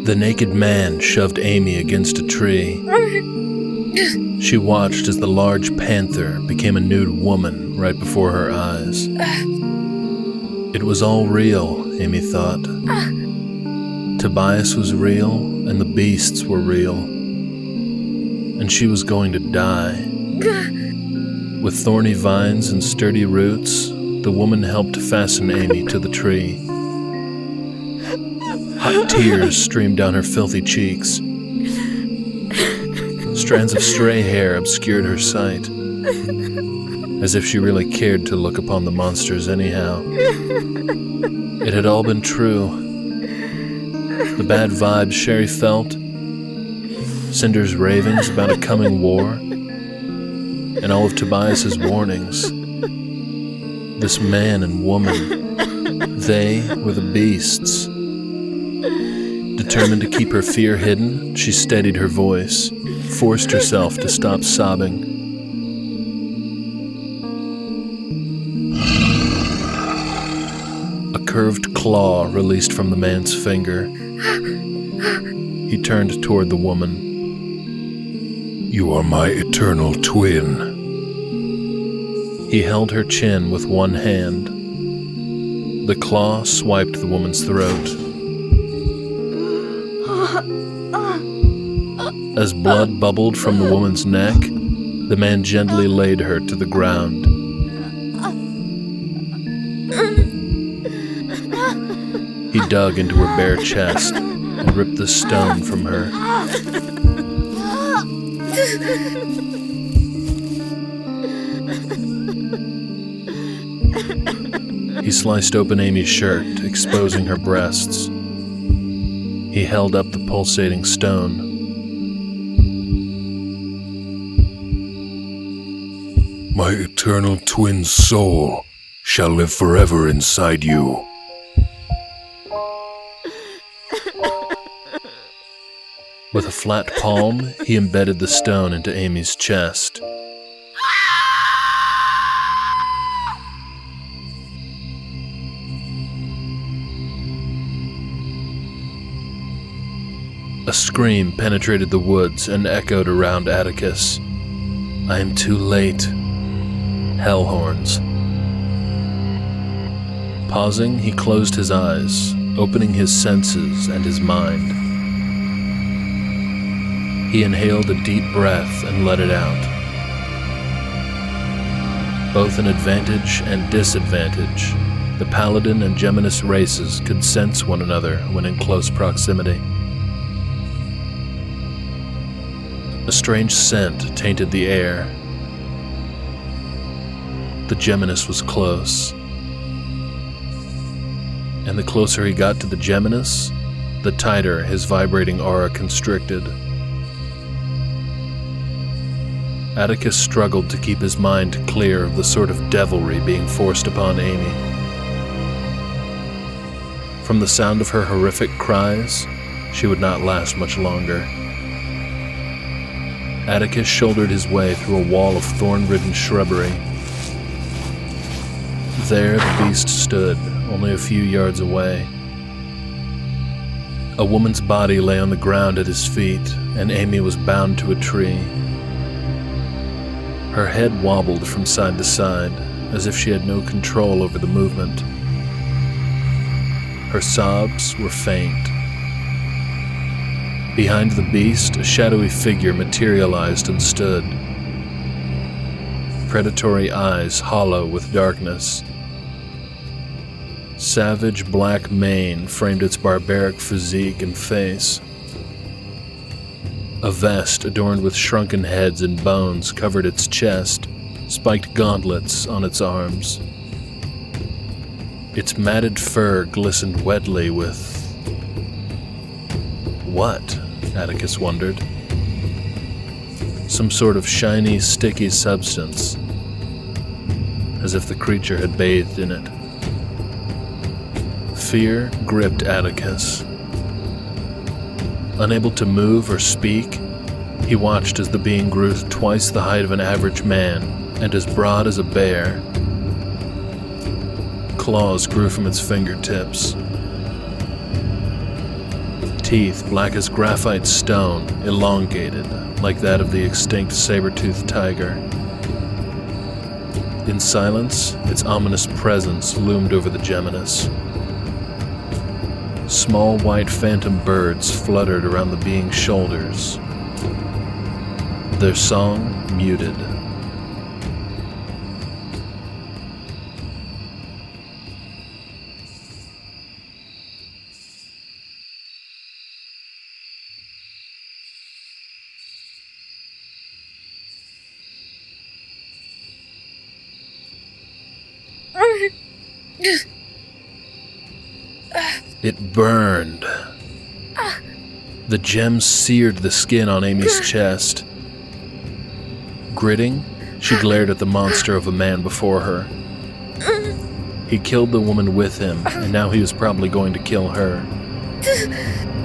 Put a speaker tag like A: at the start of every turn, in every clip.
A: The naked man shoved Amy against a tree. She watched as the large panther became a nude woman right before her eyes. It was all real, Amy thought. Tobias was real, and the beasts were real. And she was going to die. With thorny vines and sturdy roots, the woman helped fasten Amy to the tree. Hot tears streamed down her filthy cheeks. Strands of stray hair obscured her sight, as if she really cared to look upon the monsters anyhow. It had all been true. The bad vibes Sherry felt, Cinder's ravings about a coming war, and all of Tobias's warnings. This man and woman, they were the beasts. Determined to keep her fear hidden, she steadied her voice, forced herself to stop sobbing. A curved claw released from the man's finger. He turned toward the woman.
B: You are my eternal twin.
A: He held her chin with one hand. The claw swiped the woman's throat. As blood bubbled from the woman's neck, the man gently laid her to the ground. He dug into her bare chest and ripped the stone from her. He sliced open Amy's shirt, exposing her breasts. He held up the pulsating stone.
B: My eternal twin soul shall live forever inside you.
A: With a flat palm, he embedded the stone into Amy's chest. A scream penetrated the woods and echoed around Atticus. I am too late. Hellhorns. Pausing, he closed his eyes, opening his senses and his mind. He inhaled a deep breath and let it out. Both in advantage and disadvantage, the Paladin and Geminus races could sense one another when in close proximity. A strange scent tainted the air. The Geminus was close. And the closer he got to the Geminus, the tighter his vibrating aura constricted. Atticus struggled to keep his mind clear of the sort of devilry being forced upon Amy. From the sound of her horrific cries, she would not last much longer. Atticus shouldered his way through a wall of thorn-ridden shrubbery. There the beast stood, only a few yards away. A woman's body lay on the ground at his feet, and Amy was bound to a tree. Her head wobbled from side to side, as if she had no control over the movement. Her sobs were faint. Behind the beast, a shadowy figure materialized and stood. Predatory eyes hollow with darkness. Savage black mane framed its barbaric physique and face. A vest adorned with shrunken heads and bones covered its chest, spiked gauntlets on its arms. Its matted fur glistened wetly with... what? Atticus wondered. Some sort of shiny, sticky substance, as if the creature had bathed in it. Fear gripped Atticus. Unable to move or speak, he watched as the being grew to twice the height of an average man and as broad as a bear. Claws grew from its fingertips. teeth black as graphite stone, elongated, like that of the extinct saber-toothed tiger. In silence, its ominous presence loomed over the Geminus. Small white phantom birds fluttered around the being's shoulders, their song muted. It burned. The gem seared the skin on Amy's chest. Gritting, she glared at the monster of a man before her. He killed the woman with him, and now he was probably going to kill her.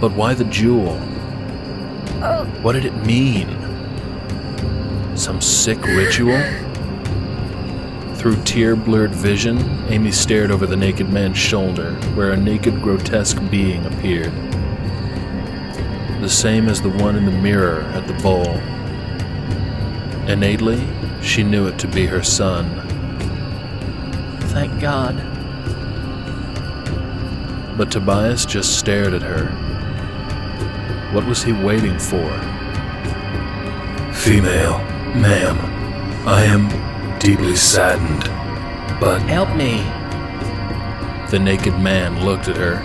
A: But why the jewel? What did it mean? Some sick ritual? Through tear-blurred vision, Amy stared over the naked man's shoulder, where a naked, grotesque being appeared. The same as the one in the mirror at the bowl. Innately, she knew it to be her son. Thank God. But Tobias just stared at her. What was he waiting for?
B: Female, ma'am, I am deeply saddened, but
A: Help me. The naked man looked at her.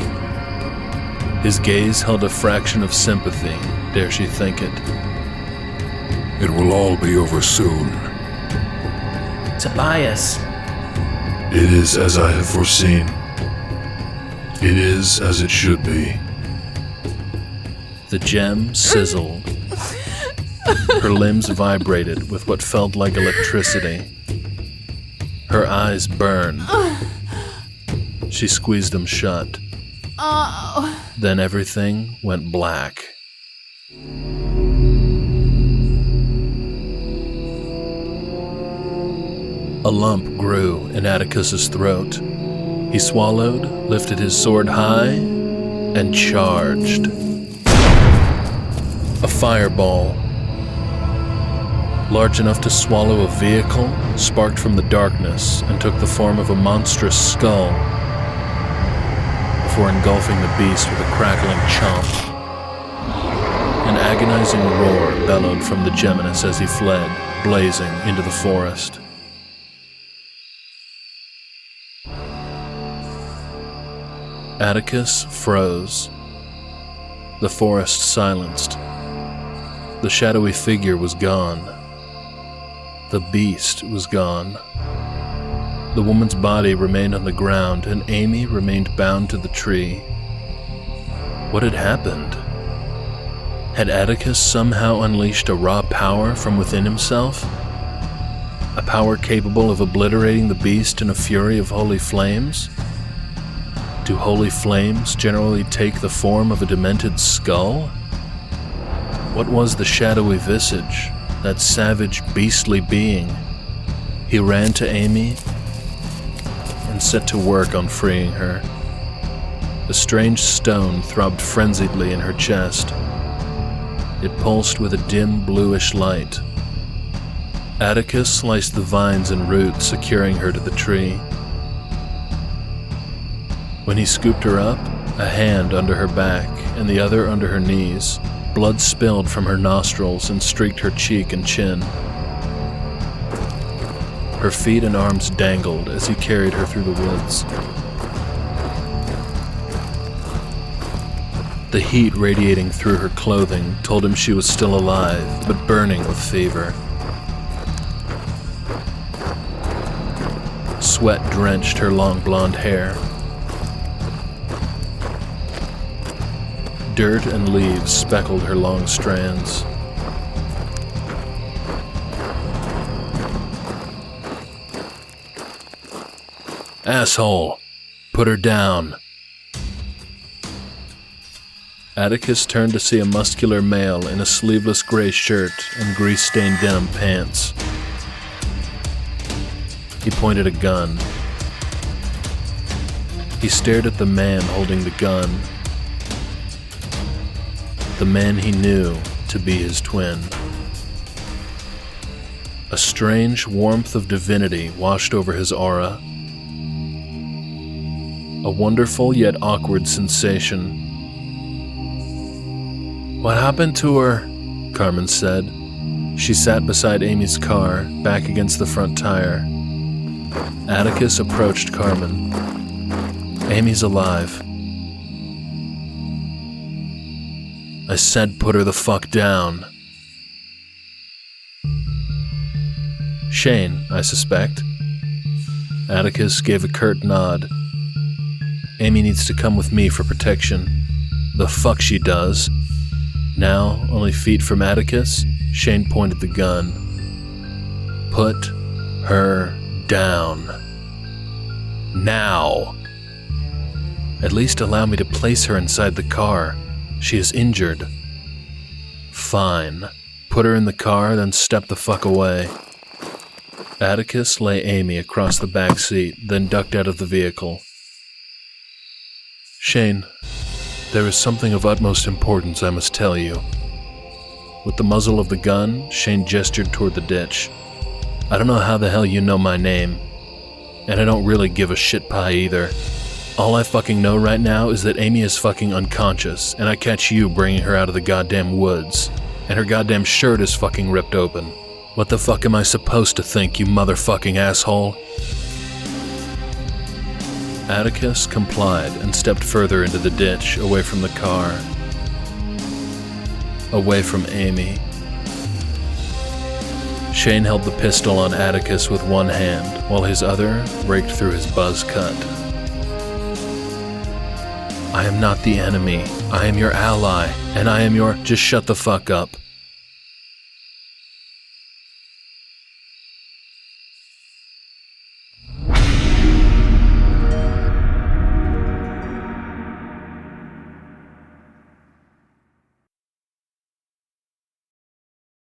A: His gaze held a fraction of sympathy, dare she think it.
B: it will all be over soon.
A: Tobias.
B: It is as I have foreseen. It is as it should be.
A: The gem sizzled. Her limbs vibrated with what felt like electricity. Her eyes burned. She squeezed them shut. Then everything went black. A lump grew in Atticus's throat. He swallowed, lifted his sword high, and charged. A fireball, large enough to swallow a vehicle, sparked from the darkness and took the form of a monstrous skull before engulfing the beast with a crackling chomp. An agonizing roar bellowed from the Geminus as he fled, blazing into the forest. Atticus froze. The forest silenced. The shadowy figure was gone. The beast was gone. The woman's body remained on the ground, and Amy remained bound to the tree. What had happened? Had Atticus somehow unleashed a raw power from within himself? A power capable of obliterating the beast in a fury of holy flames? Do holy flames generally take the form of a demented skull? What was the shadowy visage, that savage, beastly being? He ran to Amy and set to work on freeing her. A strange stone throbbed frenziedly in her chest. It pulsed with a dim bluish light. Atticus sliced the vines and roots securing her to the tree. When he scooped her up, a hand under her back and the other under her knees, blood spilled from her nostrils and streaked her cheek and chin. Her feet and arms dangled as he carried her through the woods. The heat radiating through her clothing told him she was still alive, but burning with fever. Sweat drenched her long blonde hair. Dirt and leaves speckled her long strands. Asshole! Put her down! Atticus turned to see a muscular male in a sleeveless gray shirt and grease-stained denim pants. He pointed a gun. He stared at the man holding the gun. the man he knew to be his twin. A strange warmth of divinity washed over his aura. A wonderful yet awkward sensation. "What happened to her?" Carmen said. She sat beside Amy's car, back against the front tire. Atticus approached Carmen. "Amy's alive." "I said put her the fuck down." "Shane, I suspect." Atticus gave a curt nod. "Amy needs to come with me for protection." "The fuck she does." Now, only feet from Atticus, Shane pointed the gun. "Put her down. Now. At least allow me to place her inside the car. She is injured." "Fine. Put her in the car, then step the fuck away." Atticus lay Amy across the back seat, then ducked out of the vehicle. "Shane, there is something of utmost importance I must tell you." With the muzzle of the gun, Shane gestured toward the ditch. "I don't know how the hell you know my name, and I don't really give a shit pie either. All I fucking know right now is that Amy is fucking unconscious, and I catch you bringing her out of the goddamn woods, and her goddamn shirt is fucking ripped open. What the fuck am I supposed to think, you motherfucking asshole?" Atticus complied and stepped further into the ditch, away from the car. Away from Amy. Shane held the pistol on Atticus with one hand, while his other raked through his buzz cut. "I am not the enemy. I am your ally, and I am your—" "Just shut the fuck up.